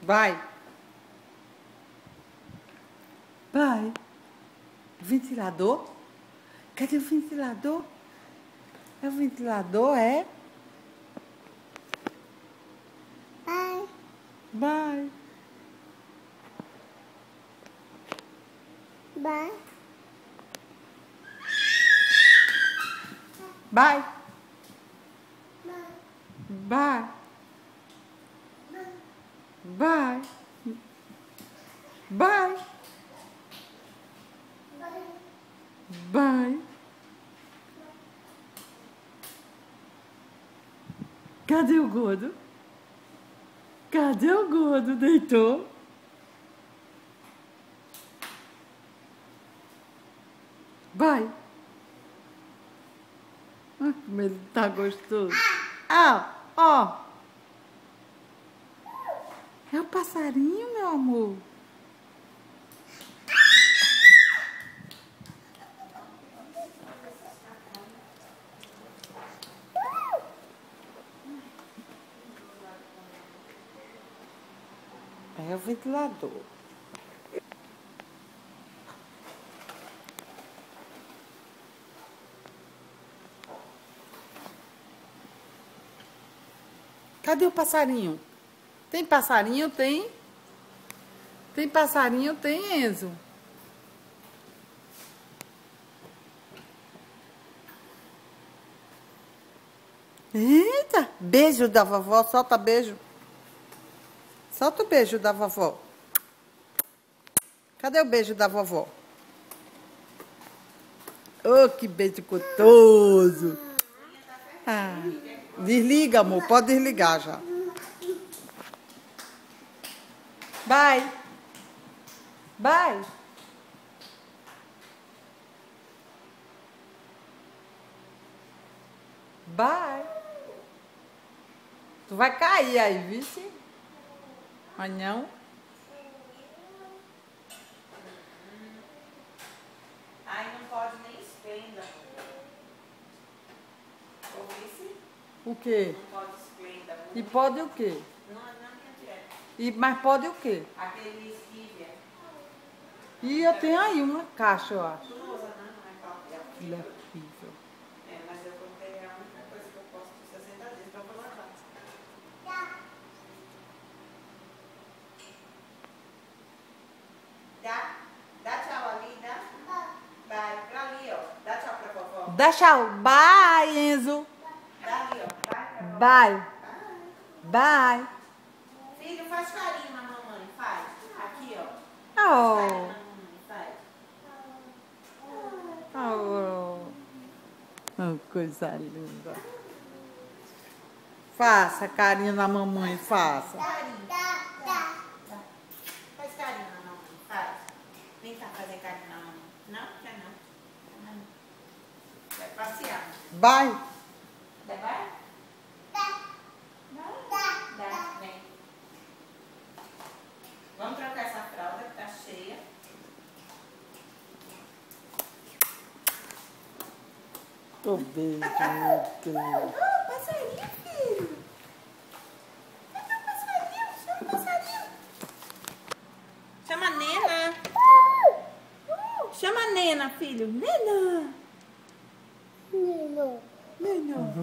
Vai. Vai. Ventilador? Cadê o ventilador? É o ventilador, é? Vai. Vai. Vai. Vai. Vai. Vai. Vai. Vai. Cadê o gordo? Cadê o gordo? Deitou? Vai. Ah, como ele tá gostoso. Ah, ó. É o passarinho, meu amor. É o ventilador. Cadê o passarinho? Tem passarinho? Tem. Tem passarinho? Tem, Enzo. Eita! Beijo da vovó. Solta beijo. Solta o beijo da vovó. Cadê o beijo da vovó? Oh, que beijo gostoso. Ah, desliga, amor. Pode desligar já. Vai. Vai. Vai. Tu vai cair aí, vice? Mas não. Aí não pode nem esplenda. Ouvisse? O quê? Não pode esplenda. E pode o quê? Não é na minha dieta. Mas pode o quê? Aquele esquívia. E eu tenho aí uma caixa, eu acho. Tu não usa não, não é papel. Ele é horrível. É, mas eu comprei a única coisa que eu posso por 60 dias, então eu vou lavar. Dá tchau ali, dá? Vai, pra ali, ó. Dá tchau pra vovó. Dá tchau. Bye, Enzo. Dá ali, ó. Vai pra vovó. Bye. Bye. Filho, faz carinho na mamãe, faz. Aqui, ó. Faz carinho Oh. na mamãe, faz. Oh, coisa linda. Faça carinho na mamãe, faça. Carinho. Faz carinho na mamãe, faz. Vem cá fazer carinho na mamãe. Não? Quer não? Vai passear. Vai. Vai? Dá. Vem. Vamos trocar essa fralda que tá cheia. Tô beijo, meu Deus. Passarinho, filho. Cadê o passarinho? Chama o passarinho. Chama a Nena. Chama a Nena, filho. Nena. Nino. Nena.